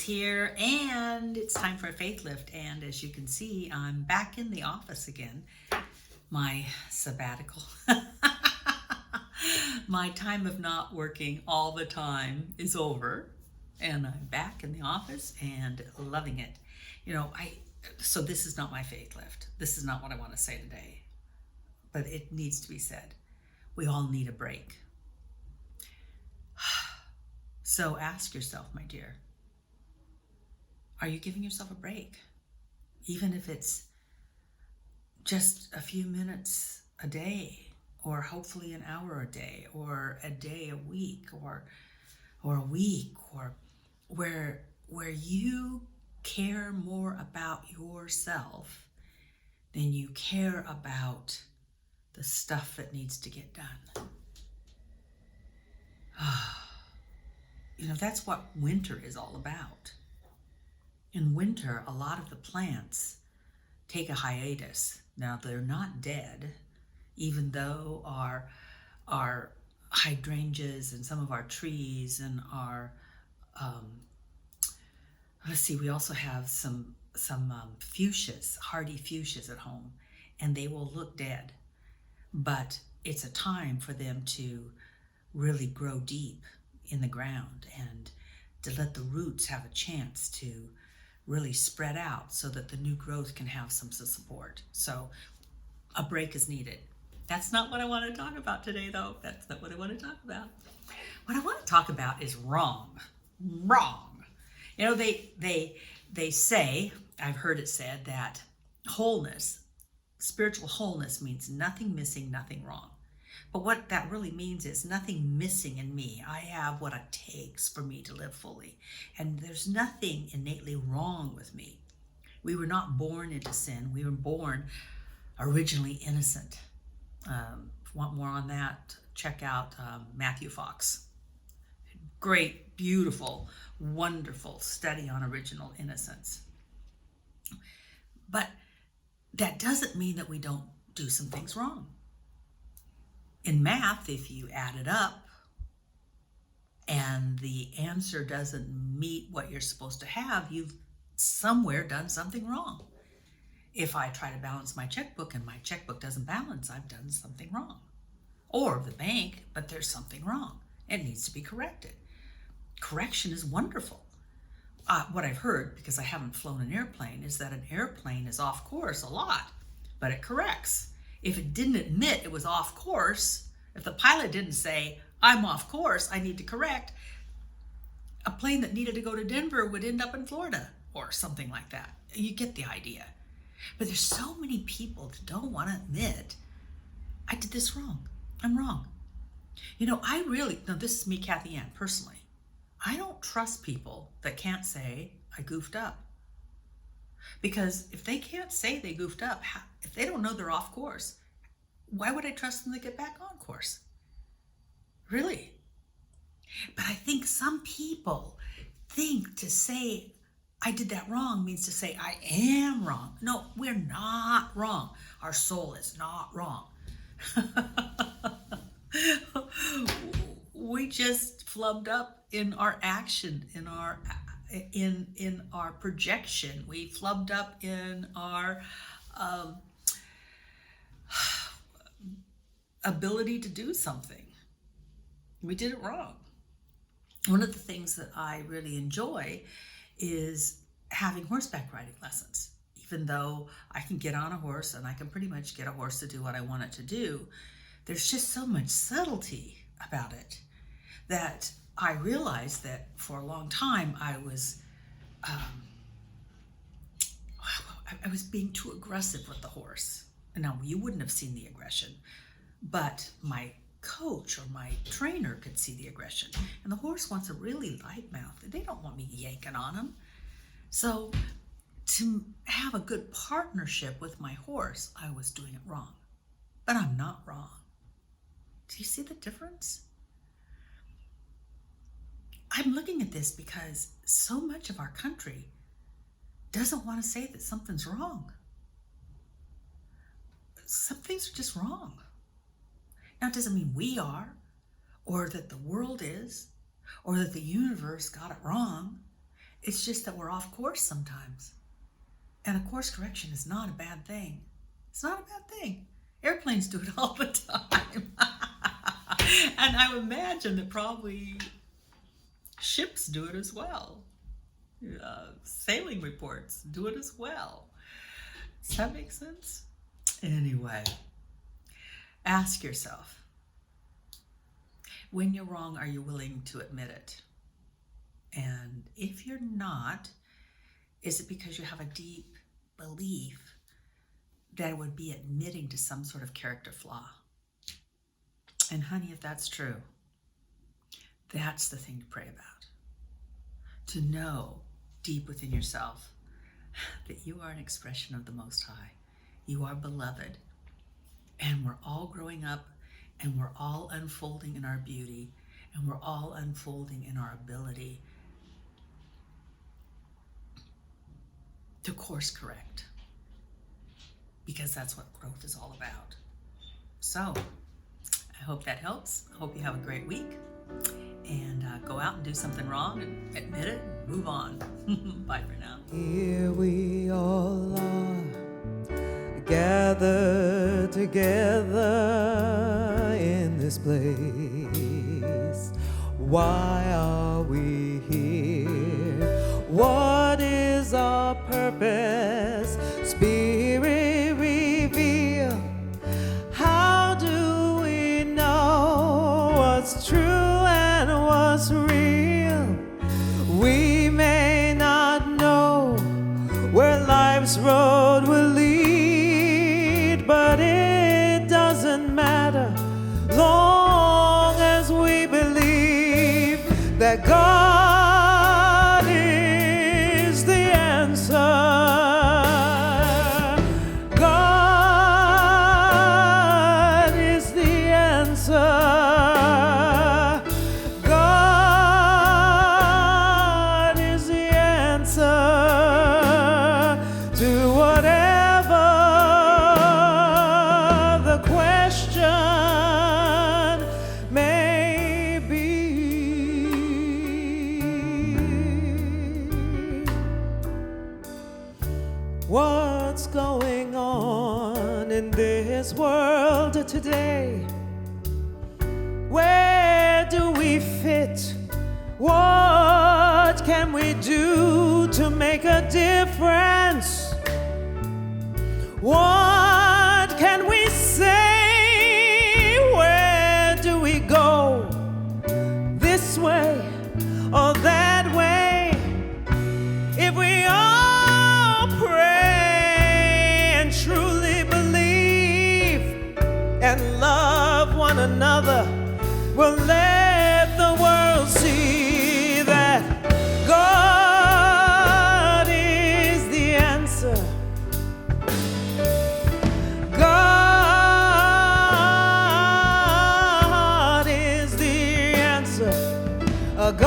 here, and it's time for a faith lift. And as you can see, I'm back in the office again. My sabbatical. My time of not working all the time is over, and I'm back in the office and loving it. So this is not my faith lift. This is not what I want to say today, but it needs to be said. We all need a break. So ask yourself, my dear, are you giving yourself a break? Even if it's just a few minutes a day, or hopefully an hour a day, or a day a week, or a week, or where you care more about yourself than you care about the stuff that needs to get done. That's what winter is all about. In winter, a lot of the plants take a hiatus. Now, they're not dead, even though our hydrangeas and some of our trees and our, we also have some fuchsias, hardy fuchsias at home, and they will look dead. But it's a time for them to really grow deep in the ground and to let the roots have a chance to really spread out so that the new growth can have some support. So a break is needed. That's not what I want to talk about today, though. That's not what I want to talk about. What I want to talk about is wrong. Wrong. They say, I've heard it said, that wholeness, spiritual wholeness, means nothing missing, nothing wrong. But what that really means is nothing missing in me. I have what it takes for me to live fully. And there's nothing innately wrong with me. We were not born into sin. We were born originally innocent. Want more on that? Check out Matthew Fox. Great, beautiful, wonderful study on original innocence. But that doesn't mean that we don't do some things wrong. In math, if you add it up and the answer doesn't meet what you're supposed to have, you've somewhere done something wrong. If I try to balance my checkbook and my checkbook doesn't balance, I've done something wrong. Or the bank, but there's something wrong. It needs to be corrected. Correction is wonderful. What I've heard, because I haven't flown an airplane, is that an airplane is off course a lot, but it corrects. If it didn't admit it was off course, if the pilot didn't say, I'm off course, I need to correct, a plane that needed to go to Denver would end up in Florida or something like that. You get the idea. But there's so many people that don't want to admit, I did this wrong. I'm wrong. This is me, Kathianne, personally. I don't trust people that can't say, I goofed up. Because if they can't say they goofed up, if they don't know they're off course, why would I trust them to get back on course? Really? But I think some people think to say, I did that wrong means to say, I am wrong. No, we're not wrong. Our soul is not wrong. We just flubbed up in our action, in our projection. We flubbed up in our ability to do something. We did it wrong. One of the things that I really enjoy is having horseback riding lessons. Even though I can get on a horse and I can pretty much get a horse to do what I want it to do, there's just so much subtlety about it that I realized that for a long time I was being too aggressive with the horse. And now you wouldn't have seen the aggression, but my coach or my trainer could see the aggression. And the horse wants a really light mouth. They don't want me yanking on them. So to have a good partnership with my horse, I was doing it wrong. But I'm not wrong. Do you see the difference? I'm looking at this because so much of our country doesn't want to say that something's wrong. Some things are just wrong. Now, it doesn't mean we are, or that the world is, or that the universe got it wrong. It's just that we're off course sometimes. And a course correction is not a bad thing. It's not a bad thing. Airplanes do it all the time. And I would imagine that probably ships do it as well. Sailing reports do it as well. Does that make sense? Anyway, ask yourself, when you're wrong, are you willing to admit it? And if you're not, is it because you have a deep belief that it would be admitting to some sort of character flaw? And honey, if that's true, that's the thing to pray about. To know deep within yourself that you are an expression of the Most High. You are beloved. And we're all growing up, and we're all unfolding in our beauty, and we're all unfolding in our ability to course correct. Because that's what growth is all about. So, I hope that helps. I hope you have a great week. And go out and do something wrong and admit it and move on. Bye for now. Here we all are, gathered together in this place. Why are we here? What is our purpose? Spirit, reveal. How do we know what's true and what's real? We may not know where life's road will lead, but it doesn't matter long as we believe that God is the answer. God is the answer. God is the answer to whatever the question may be. What's going on in this world today? Where do we fit? What can we do to make a difference? What can we say? Where do we go? This way or that way? If we all pray and truly believe and love one another, we'll let the world see that God is the answer. God is the answer. God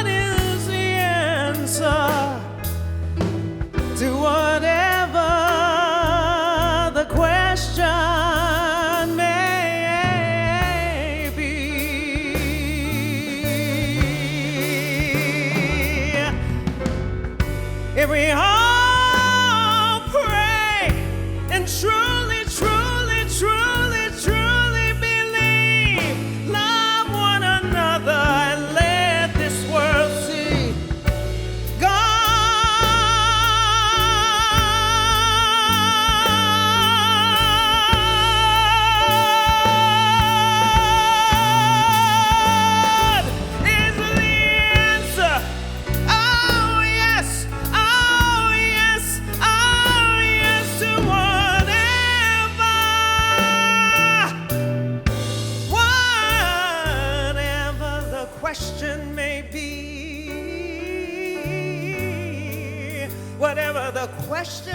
is the answer to whatever the question may be. If we all pray and truly, truly, truly, truly believe, love one another and let this world see God is the answer. Oh yes, oh yes, oh yes to whatever the question may be, whatever the question